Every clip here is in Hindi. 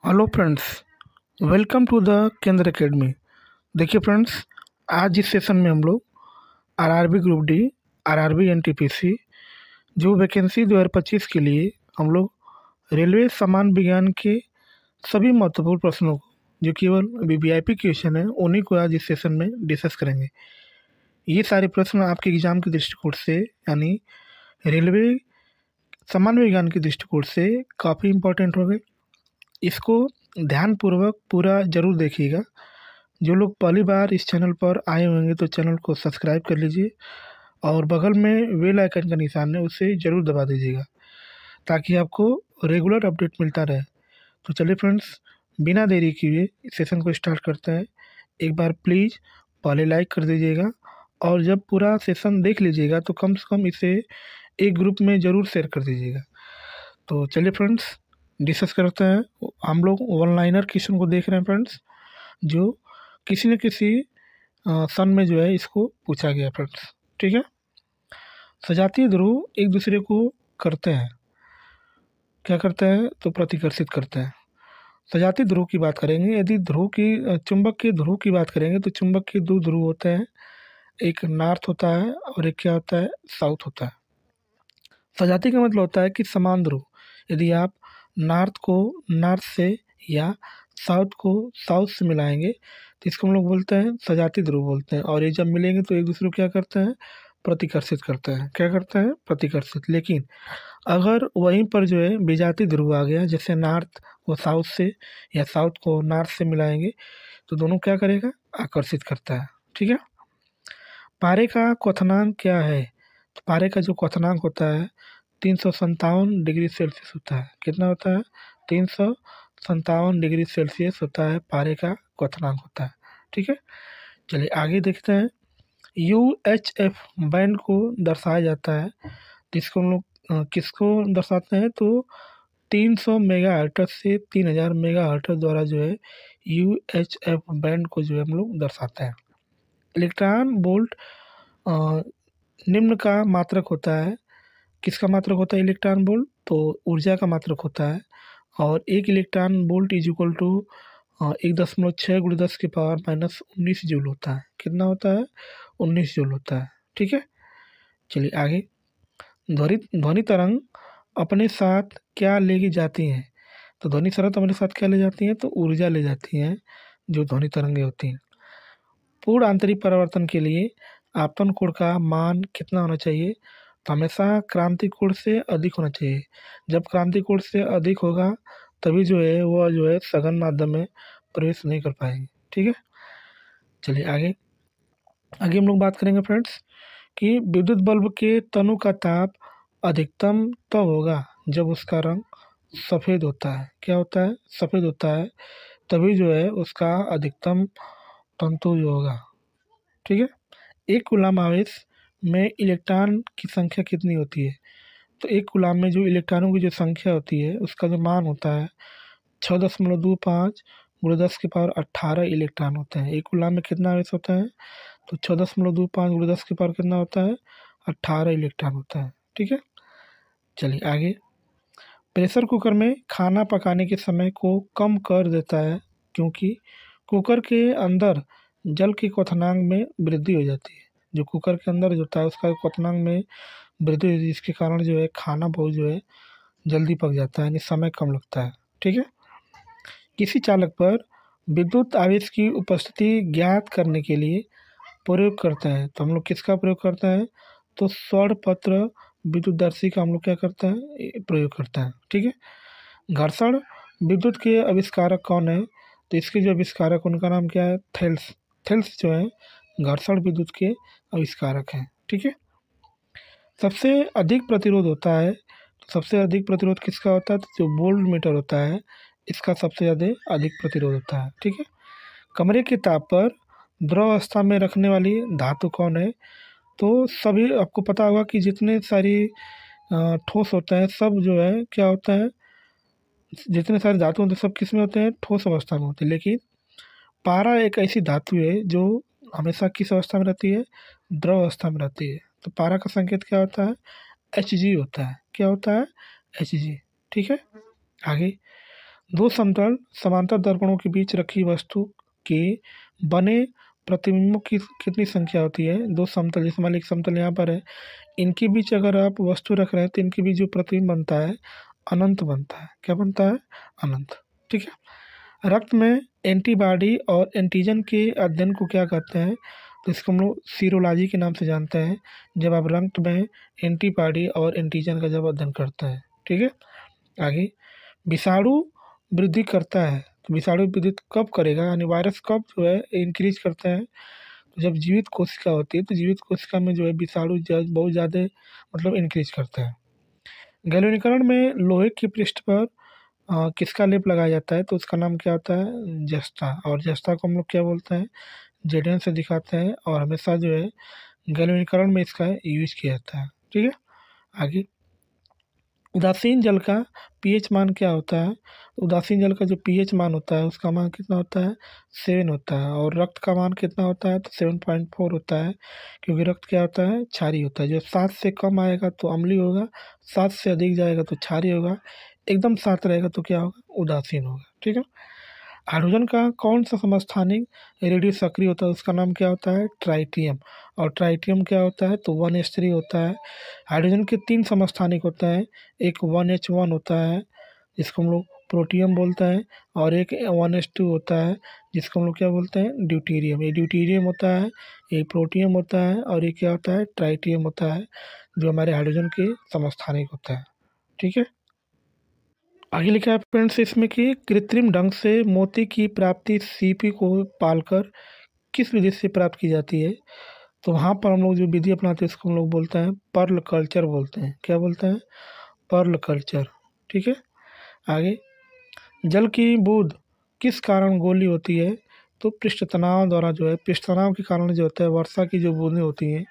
Hello friends, welcome to the Kendra academy. देखिए फ्रेंड्स, आज इस सेशन में हम लोग RRB group D, RRB NTPC जो वैकेंसी 2025 के लिए हम लोग रेलवे सामान्य विज्ञान के सभी महत्वपूर्ण प्रश्नों को, जो केवल वीवीआईपी क्वेश्चन है, उन्हीं को आज इस सेशन में डिस्कस करेंगे। ये सारे प्रश्न आपके एग्जाम के दृष्टिकोण से, यानी रेलवे सामान्य विज्ञान के दृष्टिकोण से काफ़ी इम्पोर्टेंट हो गए। इसको ध्यानपूर्वक पूरा ज़रूर देखिएगा। जो लोग पहली बार इस चैनल पर आए होंगे तो चैनल को सब्सक्राइब कर लीजिए और बगल में बेल आइकन का निशान है, उसे ज़रूर दबा दीजिएगा ताकि आपको रेगुलर अपडेट मिलता रहे। तो चलिए फ्रेंड्स, बिना देरी किए इस सेशन को स्टार्ट करते हैं। एक बार प्लीज़ पहले लाइक कर दीजिएगा और जब पूरा सेशन देख लीजिएगा तो कम से कम इसे एक ग्रुप में ज़रूर शेयर कर दीजिएगा। तो चलिए फ्रेंड्स, डिस्कस करते हैं। हम लोग वन लाइनर क्वेश्चन को देख रहे हैं फ्रेंड्स, जो किसी न किसी सन में जो है इसको पूछा गया फ्रेंड्स। ठीक है, सजातीय ध्रुव एक दूसरे को करते हैं, क्या करते हैं तो प्रतिकर्षित करते हैं। सजातीय ध्रुव की बात करेंगे, यदि ध्रुव की चुंबक के ध्रुव की बात करेंगे तो चुंबक के दो ध्रुव होते हैं, एक नॉर्थ होता है और एक क्या होता है, साउथ होता है। सजातीय का मतलब होता है कि समान ध्रुव। यदि आप नॉर्थ को नॉर्थ से या साउथ को साउथ से मिलाएंगे तो इसको हम लोग बोलते हैं सजातीय ध्रुव बोलते हैं। और ये जब मिलेंगे तो एक दूसरे को क्या करते हैं, प्रतिकर्षित करते हैं। क्या करते हैं, प्रतिकर्षित। लेकिन अगर वहीं पर जो है विजातीय ध्रुव आ गया, जैसे नॉर्थ को साउथ से या साउथ को नॉर्थ से मिलाएंगे तो दोनों क्या करेगा, आकर्षित करता है। ठीक है, पारे का क्वथनांक क्या है? तो पारे का जो क्वथनांक होता है 357 डिग्री सेल्सियस होता है। कितना होता है, 357 डिग्री सेल्सियस होता है, पारे का क्वथनांक होता है। ठीक है, चलिए आगे देखते हैं। UHF बैंड को दर्शाया जाता है, तो इसको हम लोग किसको दर्शाते हैं, तो 300 मेगा हर्ट्ज से 3000 मेगा हर्ट्ज द्वारा जो है UHF बैंड को जो है हम लोग दर्शाते हैं। इलेक्ट्रॉन वोल्ट निम्न का मात्रक होता है। किसका मात्रक होता है, इलेक्ट्रॉन वोल्ट, तो ऊर्जा का मात्रक होता है। और एक electron volt is equal to 1.6 × 10⁻⁻19 joule होता है। कितना होता है, 19 जूल होता है। ठीक है, चलिए आगे। ध्वनि ध्वनि तरंग अपने साथ क्या ले जाती हैं? तो ध्वनि तरंग अपने साथ क्या ले जाती हैं, तो ऊर्जा ले जाती हैं, जो ध्वनि तरंगें होती हैं। पूर्ण आंतरिक परावर्तन के लिए आपतन कोण का मान कितना होना चाहिए? तो हमेशा क्रांति कोण से अधिक होना चाहिए। जब क्रांति कोण से अधिक होगा तभी जो है वह जो है सघन माध्यम में प्रवेश नहीं कर पाएंगे। ठीक है, चलिए आगे। आगे हम लोग बात करेंगे फ्रेंड्स कि विद्युत बल्ब के तनु का ताप अधिकतम तब होगा जब उसका रंग सफ़ेद होता है। क्या होता है, सफ़ेद होता है, तभी जो है उसका अधिकतम तंतु जो होगा। ठीक है, एक कूलाम आवेश में इलेक्ट्रॉन की संख्या कितनी होती है? तो एक कूलाम में जो इलेक्ट्रॉनों की जो संख्या होती है उसका जो मान होता है 6.25 × 10⁻18 इलेक्ट्रॉन होते हैं। एक कूलाम में कितना आवेश होता है, तो 6.25 × 10 कितना होता है, 18 इलेक्ट्रॉन होता है। ठीक है, चलिए आगे। प्रेशर कुकर में खाना पकाने के समय को कम कर देता है क्योंकि कुकर के अंदर जल के क्वथनांक में वृद्धि हो जाती है। जो कुकर के अंदर जो होता है उसका क्वथनांक में वृद्धि हो जाती है, जिसके कारण जो है खाना बहुत जो है जल्दी पक जाता है, यानी समय कम लगता है। ठीक है, किसी चालक पर विद्युत आवेश की उपस्थिति ज्ञात करने के लिए प्रयोग करते हैं। तो हम लोग किसका प्रयोग करते हैं, तो स्वरपत्र विद्युतदर्शी का हम लोग क्या करते हैं, प्रयोग करते हैं। ठीक है, घर्षण विद्युत के आविष्कारक कौन है? तो इसके जो आविष्कारक उनका नाम क्या है, थेल्स। थेल्स जो है घर्षण विद्युत के आविष्कारक हैं। ठीक है, सबसे अधिक प्रतिरोध होता है, तो सबसे अधिक प्रतिरोध किसका होता है, तो जो वोल्ट मीटर होता है इसका सबसे ज़्यादा अधिक प्रतिरोध होता है। ठीक है, कमरे के ताप पर द्रव अवस्था में रखने वाली धातु कौन है? तो सभी आपको पता होगा कि जितने सारी ठोस होते हैं सब जो है क्या होता है, जितने सारे धातु होते हैं सब किस में होते हैं, ठोस अवस्था में होते हैं। लेकिन पारा एक ऐसी धातु है जो हमेशा किस अवस्था में रहती है, द्रव अवस्था में रहती है। तो पारा का संकेत क्या होता है, Hg होता है। क्या होता है, Hg। ठीक है, आगे। दो समतल समांतर दर्पणों के बीच रखी वस्तु के बने प्रतिबिंबों की कितनी संख्या होती है? दो समतल, जैसे मान लीजिए एक समतल यहाँ पर है, इनके बीच अगर आप वस्तु रख रहे हैं तो इनके बीच जो प्रतिबिंब बनता है अनंत बनता है। क्या बनता है? अनंत। ठीक है। रक्त में एंटीबॉडी और एंटीजन के अध्ययन को क्या कहते हैं? तो इसको हम लोग सीरोलॉजी के नाम से जानते हैं, जब आप रक्त में एंटीबॉडी और एंटीजन का जब अध्ययन करते हैं। ठीक है। आगे, विषाणु वृद्धि करता है, तो विषाणु वृद्धि कब करेगा, यानी वायरस कब जो है इंक्रीज करते हैं? तो जब जीवित कोशिका होती है तो जीवित कोशिका में जो है विषाणु बहुत ज़्यादा मतलब इंक्रीज करते हैं। गैल्वेनीकरण में लोहे की पृष्ठ पर किसका लेप लगाया जाता है? तो उसका नाम क्या होता है? जस्ता। और जस्ता को हम लोग क्या बोलते हैं? जेडेन से दिखाते हैं, और हमेशा जो है गैल्वेनीकरण में इसका यूज किया जाता है। ठीक है। आगे, उदासीन जल का पीएच मान क्या होता है? उदासीन जल का जो पीएच मान होता है उसका मान कितना होता है? 7 होता है। और रक्त का मान कितना होता है? तो 7.4 होता है, क्योंकि रक्त क्या होता है? क्षारीय होता है। जो 7 से कम आएगा तो अम्लीय होगा, 7 से अधिक जाएगा तो क्षारीय होगा, एकदम 7 रहेगा तो क्या होगा? उदासीन होगा। ठीक है। हाइड्रोजन का कौन सा समस्थानिक रेडियो सक्रिय होता है? उसका नाम क्या होता है? ट्राइटियम। और ट्राइटियम क्या होता है? तो 1s3 होता है। हाइड्रोजन के 3 समस्थानिक होते हैं, एक 1h1 होता है जिसको हम लोग प्रोटियम बोलते हैं, और एक 1s2 होता है जिसको हम लोग क्या बोलते हैं? ड्यूटीरियम। ये ड्यूटीरियम होता है, ये प्रोटियम होता है, और ये क्या होता है? ट्राइटियम होता है, जो हमारे हाइड्रोजन के समस्थानिक होता है। ठीक है। आगे लिखा है फ्रेंड्स इसमें कि कृत्रिम ढंग से मोती की प्राप्ति सीपी को पालकर किस विधि से प्राप्त की जाती है? तो वहाँ पर हम लोग जो विधि अपनाते हैं इसको हम लोग बोलते हैं पर्ल कल्चर बोलते हैं। क्या बोलते हैं? Pearl culture. ठीक है। आगे, जल की बूंद किस कारण गोली होती है? तो पृष्ठ तनाव द्वारा जो है, पृष्ठ तनाव के कारण जो होता है वर्षा की जो बूंदें होती हैं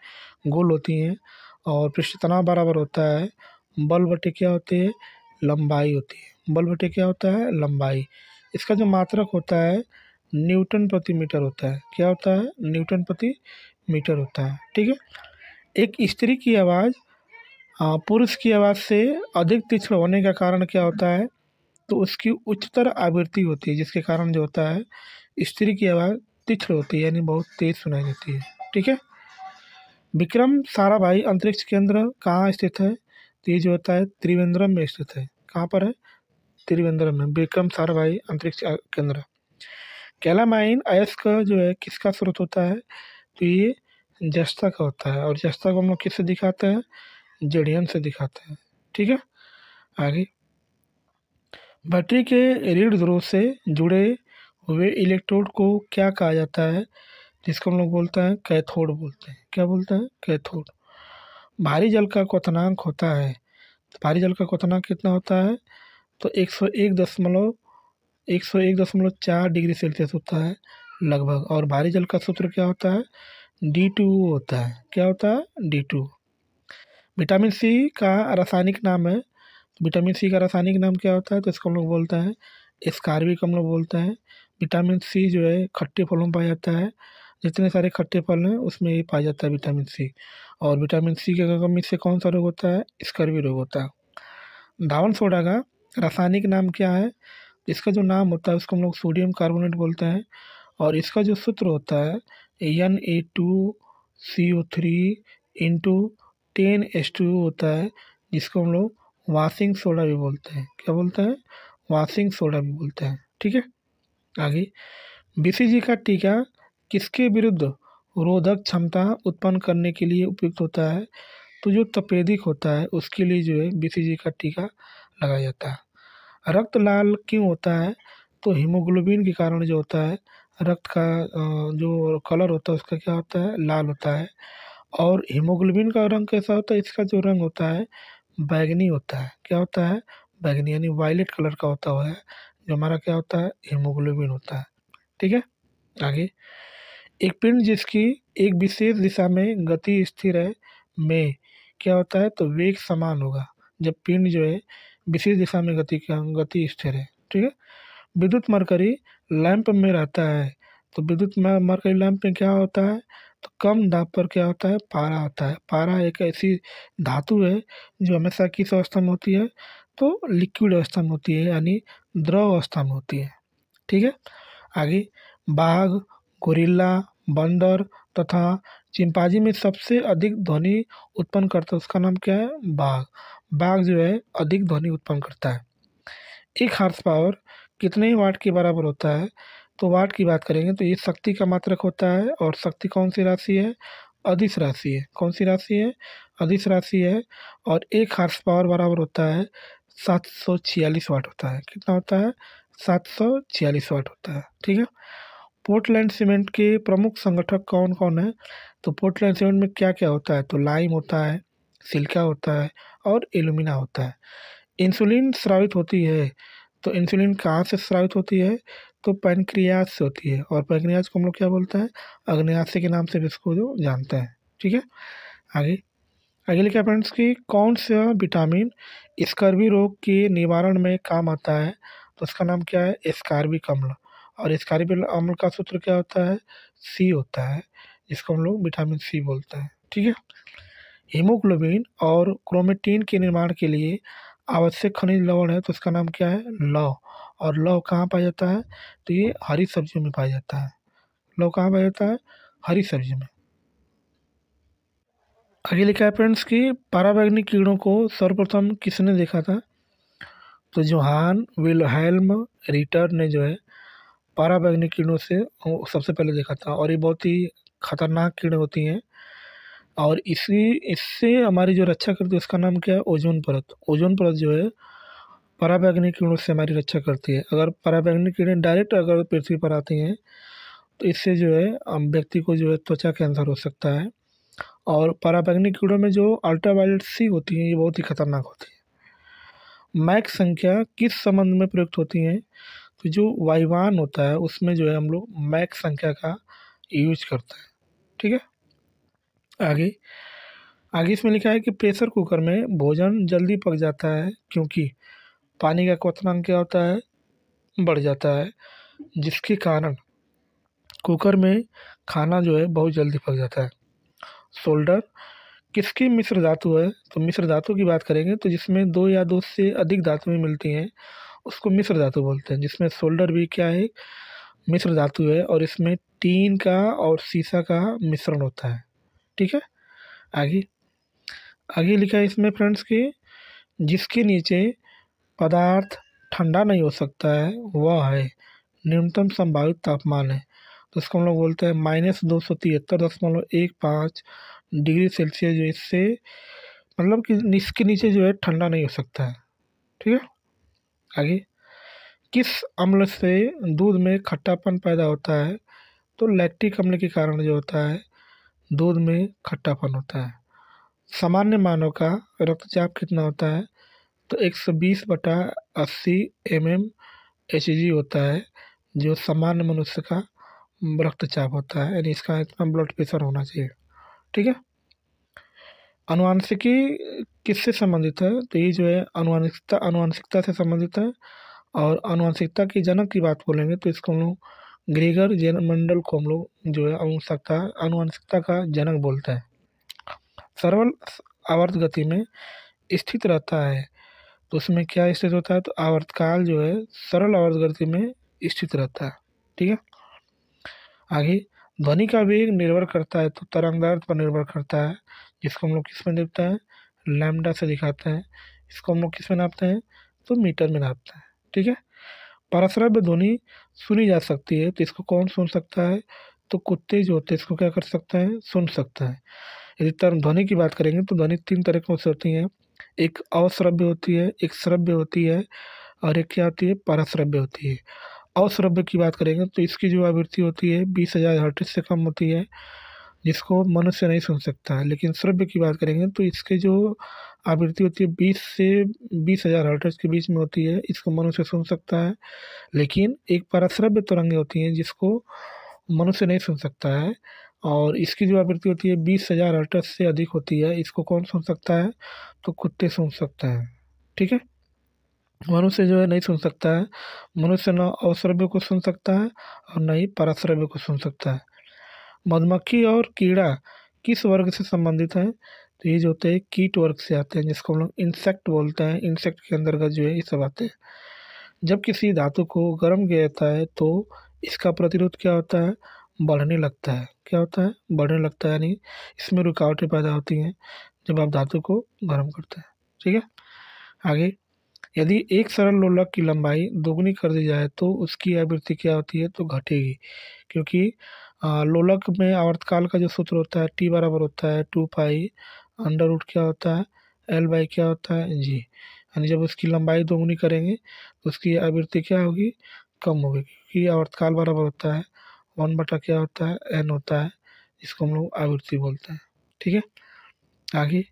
गोल होती हैं, और पृष्ठ तनाव बराबर होता है बल बटे क्या होती है? लंबाई होती है। बल बटे क्या होता है? लंबाई। इसका जो मात्रक होता है न्यूटन प्रति मीटर होता है। क्या होता है? न्यूटन प्रति मीटर होता है। ठीक है। एक स्त्री की आवाज़ पुरुष की आवाज़ से अधिक तीक्ष्ण होने का कारण क्या होता है? तो उसकी उच्चतर आवृत्ति होती है, जिसके कारण जो होता है स्त्री की आवाज़ तीक्ष्ण होती है, यानी बहुत तेज सुनाई देती है। ठीक है। विक्रम साराभाई अंतरिक्ष केंद्र कहाँ स्थित है? तो ये जो होता है त्रिवेंद्रम में स्थित है। कहाँ पर है? त्रिवेंद्रम में विक्रम साराभाई अंतरिक्ष केंद्र। कैलामाइन अयस्क जो है किसका स्रोत होता है? तो ये जस्ता का होता है, और जस्ता को हम लोग किससे दिखाते हैं? जेडियन से दिखाते हैं। ठीक है। आगे, बैटरी के रीढ़ ध्रुव से जुड़े हुए इलेक्ट्रोड को क्या कहा जाता है? जिसको हम लोग बोलते हैं कैथोड बोलते हैं। क्या बोलते हैं? कैथोड। भारी जल का क्वथनांक होता है, तो भारी जल का क्वथनांक कितना होता है? तो 101.4 डिग्री सेल्सियस होता है लगभग। और भारी जल का सूत्र क्या होता है? D2O होता है। क्या होता है? D2O। विटामिन सी का रासायनिक नाम है, विटामिन सी का रासायनिक नाम क्या होता है? तो इसको हम लोग बोलते हैं एस्कार्बिक हम लोग बोलते हैं। विटामिन सी जो है खट्टे फलों में पाया जाता है, जितने सारे खट्टे फल हैं उसमें ये पाया जाता है विटामिन सी। और विटामिन सी की कमी से कौन सा रोग होता है? स्कर्वी रोग होता है। धावन सोडा का रासायनिक नाम क्या है? इसका जो नाम होता है उसको हम लोग सोडियम कार्बोनेट बोलते हैं, और इसका जो सूत्र होता है Na2CO3 इंटू 10H2O होता है, जिसको हम लोग वाशिंग सोडा भी बोलते हैं। क्या बोलते हैं? वाशिंग सोडा भी बोलते हैं। ठीक है। आगे, बीसीजी का टीका किसके विरुद्ध रोधक क्षमता उत्पन्न करने के लिए उपयुक्त होता है? तो जो तपेदिक होता है उसके लिए जो है बीसीजी का टीका लगाया जाता है। रक्त लाल क्यों होता है? तो हीमोग्लोबिन के कारण जो होता है रक्त का जो कलर होता है उसका क्या होता है? लाल होता है। और हीमोग्लोबिन का रंग कैसा होता है? इसका जो रंग होता है बैंगनी होता है। क्या होता है? बैंगनी, यानी वायलेट कलर का होता हुआ है, जो हमारा क्या होता है? हीमोग्लोबिन होता है। ठीक है। आगे, एक पिंड जिसकी एक विशेष दिशा में गति स्थिर है में क्या होता है? तो वेग समान होगा, जब पिंड जो है विशेष दिशा में गति स्थिर है। ठीक है। विद्युत मरकरी लैंप में रहता है, तो विद्युत मरकरी लैंप में क्या होता है? तो कम दाब पर क्या होता है? पारा होता है। पारा एक ऐसी धातु है जो हमेशा किस अवस्था में होती है? तो लिक्विड अवस्था में होती है, यानी द्रव अवस्था में होती है। ठीक है। आगे, बाघ, गोरिल्ला, बंदर तथा चिंपांजी में सबसे अधिक ध्वनि उत्पन्न करता है उसका नाम क्या है? बाघ। बाघ जो है अधिक ध्वनि उत्पन्न करता है। एक हार्स पावर कितने वाट के बराबर होता है? तो वाट की बात करेंगे तो ये शक्ति का मात्रक होता है, और शक्ति कौन सी राशि है? अदिश राशि है। कौन सी राशि है? अदिश राशि है। और एक हार्स पावर बराबर होता है 746 वाट होता है। कितना होता है? 746 वाट होता है। ठीक है। पोर्टलैंड सीमेंट के प्रमुख संगठक कौन कौन है? तो पोर्टलैंड सीमेंट में क्या क्या होता है? तो लाइम होता है, सिलिका होता है और एल्यूमिना होता है। इंसुलिन स्रावित होती है, तो इंसुलिन कहाँ से स्रावित होती है? तो पैनक्रियाज से होती है, और पैनक्रियाज को हम लोग क्या बोलते हैं? अग्न्याशय के नाम से भी इसको जो जानते हैं। ठीक है। आगे, आगे लिखा फ्रेंड्स कि कौन सा विटामिन स्कर्वी रोग के निवारण में काम आता है? तो उसका नाम क्या है? एस्कॉर्बिक अम्ल। और एस्कॉर्बिक अम्ल का सूत्र क्या होता है? सी होता है, जिसको हम लोग विटामिन सी बोलते हैं। ठीक है। हीमोग्लोबिन और क्रोमेटिन के निर्माण के लिए आवश्यक खनिज लवण है, तो उसका नाम क्या है? लौह। और लौह कहाँ पाया जाता है? तो ये हरी सब्जियों में पाया जाता है। लौह कहाँ पाया जाता है? हरी सब्जी में। आगे लिखा है फ्रेंड्स कि पराबैंगनी कीड़ों को सर्वप्रथम किसने देखा था? तो जोहान विल्हेल्म रिटर ने जो है पराबैंगनी कीड़ों से वो सबसे पहले देखा था, और ये बहुत ही खतरनाक कीड़े होती हैं, और इसी इससे हमारी जो रक्षा करती है उसका नाम क्या है? ओजोन परत। ओजोन परत जो है पराबैंगनी कीड़ों से हमारी रक्षा करती है। अगर पराबैंगनी कीड़े डायरेक्ट अगर पृथ्वी पर आती हैं तो इससे जो है व्यक्ति को जो है त्वचा कैंसर हो सकता है। और पराबैंगनी कीड़ों में जो अल्ट्रावायलेट सी होती हैं ये बहुत ही खतरनाक होती है। मैक संख्या किस संबंध में प्रयुक्त होती है? तो जो वायुयान होता है उसमें जो है हम लोग मैक संख्या का यूज करते हैं। ठीक है। आगे, आगे इसमें लिखा है कि प्रेशर कुकर में भोजन जल्दी पक जाता है क्योंकि पानी का क्वथनांक क्या होता है? बढ़ जाता है, जिसके कारण कुकर में खाना जो है बहुत जल्दी पक जाता है। सोल्डर किसकी मिश्र धातु है? तो मिश्र धातु की बात करेंगे तो जिसमें दो या दो से अधिक धातुएं मिलती हैं उसको मिश्र धातु बोलते हैं, जिसमें सोल्डर भी क्या है? मिश्र धातु है, और इसमें टीन का और सीसा का मिश्रण होता है। ठीक है। आगे, आगे लिखा है इसमें फ्रेंड्स कि जिसके नीचे पदार्थ ठंडा नहीं हो सकता है वह है न्यूनतम संभावित तापमान है, तो इसको हम लोग बोलते हैं -273.15 डिग्री सेल्सियस, जो इससे मतलब कि इसके नीचे जो है ठंडा नहीं हो सकता है। ठीक है। आगे, किस अम्ल से दूध में खट्टापन पैदा होता है? तो लैक्टिक अम्ल के कारण जो होता है दूध में खट्टापन होता है। सामान्य मानव का रक्तचाप कितना होता है? तो 120/80 mmHg होता है, जो सामान्य मनुष्य का रक्तचाप होता है, यानी इसका इतना ब्लड प्रेशर होना चाहिए। ठीक है। अनुवांशिकी किससे संबंधित है? तो ये जो है अनुवांशिकता से संबंधित है। और अनुवांशिकता के जनक की बात बोलेंगे तो इसको हम लोग ग्रेगर जेनमंडल को हम लोग जो है अनुवांशिकता का जनक बोलते हैं। सरल आवर्त गति में स्थित रहता है, तो उसमें क्या स्थित होता है? तो आवर्तकाल जो है सरल आवर्त गति में स्थित रहता है। ठीक है। आगे, ध्वनि का वेग निर्भर करता है तो तरंगदैर्घ्य पर निर्भर करता है, जिसको हम लोग किस में नापते हैं? लैम्डा से दिखाते हैं। इसको हम लोग किस में नापते हैं? तो मीटर में नापते हैं। ठीक है। परश्रव्य ध्वनि सुनी जा सकती है, तो इसको कौन सुन सकता है? तो कुत्ते जो होते हैं इसको क्या कर सकते हैं? सुन सकते हैं। यदि ध्वनि की बात करेंगे तो ध्वनि 3 तरीकों से होती है। एक अश्रव्य होती है, एक श्रव्य होती है, और एक क्या होती है? परश्रव्य होती है। अश्रव्य की बात करेंगे तो इसकी जो आवृत्ति होती है 20,000 हर्ट्ज से कम होती है, जिसको मनुष्य नहीं सुन सकता है। लेकिन श्रव्य की बात करेंगे तो इसके जो आवृत्ति होती है 20 से 20,000 हर्ट्ज के बीच में होती है, इसको मनुष्य सुन सकता है। लेकिन एक परश्रव्य तरंगें होती हैं जिसको मनुष्य नहीं सुन सकता है, और इसकी जो आवृत्ति होती है 20,000 हर्ट्ज से अधिक होती है। इसको कौन सुन सकता है? तो कुत्ते सुन सकते हैं। ठीक है। मनुष्य जो है नहीं सुन सकता है। मनुष्य न अश्रव्य को सुन सकता है और न ही परश्रव्य को सुन सकता है। मधुमक्खी और कीड़ा किस वर्ग से संबंधित है? तो ये जो होते हैं कीट वर्ग से आते हैं, जिसको हम लोग इंसेक्ट बोलते हैं। इंसेक्ट के अंतर्गत जो है ये सब आते हैं। जब किसी धातु को गर्म किया जाता है तो इसका प्रतिरोध क्या होता है, बढ़ने लगता है। क्या होता है, बढ़ने लगता है, यानी इसमें रुकावटें पैदा होती हैं जब आप धातु को गर्म करते हैं। ठीक है, आगे, यदि एक सरल लोलक की लंबाई दोगुनी कर दी जाए तो उसकी आवृत्ति क्या होती है, तो घटेगी, क्योंकि लोलक में आवर्तकाल का जो सूत्र होता है टी बराबर होता है 2 पाई अंडर रूट क्या होता है एल बाई क्या होता है जी, यानी जब उसकी लंबाई दोगुनी करेंगे तो उसकी आवृत्ति क्या होगी, कम होगी, क्योंकि आवर्तकाल बराबर होता है 1 बटा क्या होता है एन होता है, इसको हम लोग आवृत्ति बोलते हैं। ठीक है, आगे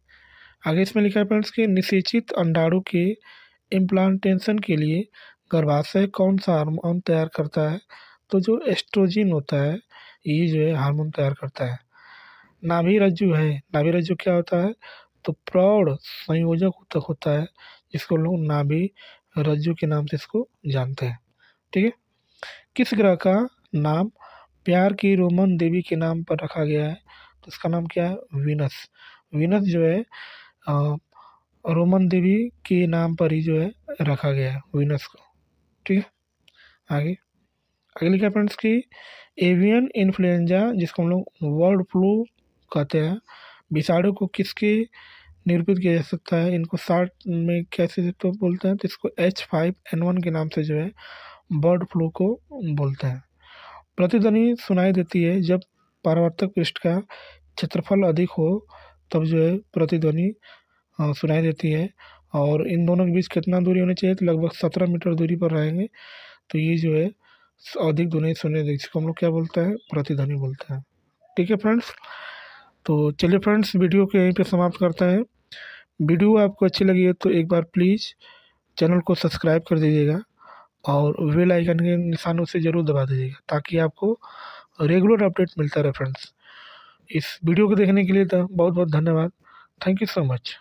आगे इसमें लिखा है फ्रेंड्स कि निषेचित अंडाणु के इम्प्लांटेशन के लिए गर्भाशय कौन सा हार्मोन तैयार करता है, तो जो एस्ट्रोजन होता है ये जो है हार्मोन तैयार करता है। नाभि रज्जु है, नाभि रज्जु क्या होता है, तो प्रौढ़ संयोजक तक होता है, जिसको लोग नाभि रज्जु के नाम से इसको जानते हैं। ठीक है, किस ग्रह का नाम प्यार की रोमन देवी के नाम पर रखा गया है, तो इसका नाम क्या है, वीनस। वीनस जो है रोमन देवी के नाम पर ही जो है रखा गया है वीनस को। ठीक है, आगे आगे लिखा है फ्रेंड्स कि एवियन इन्फ्लुएंजा जिसको हम लोग बर्ड फ्लू कहते हैं, विषाणु को किसके निरूपित किया जा सकता है, इनको शॉर्ट में कैसे तो बोलते हैं, तो इसको H5N1 के नाम से जो है बर्ड फ्लू को बोलते हैं। प्रतिध्वनि सुनाई देती है जब परावर्तक पृष्ठ का क्षेत्रफल अधिक हो, तब जो है प्रतिध्वनि सुनाई देती है, और इन दोनों के बीच कितना दूरी होनी चाहिए, तो लगभग 17 मीटर दूरी पर रहेंगे, तो ये जो है अधिक ध्वनि सुनाई देती है, जिसको हम लोग क्या बोलते हैं, प्रतिध्वनि बोलते हैं। ठीक है फ्रेंड्स, तो चलिए फ्रेंड्स वीडियो को यहीं पे समाप्त करते हैं। वीडियो आपको अच्छी लगी है तो एक बार प्लीज़ चैनल को सब्सक्राइब कर दीजिएगा और बेल आइकन के निशान उसे ज़रूर दबा दीजिएगा, ताकि आपको रेगुलर अपडेट मिलता रहे फ्रेंड्स। इस वीडियो को देखने के लिए तो बहुत बहुत धन्यवाद। Thank you so much.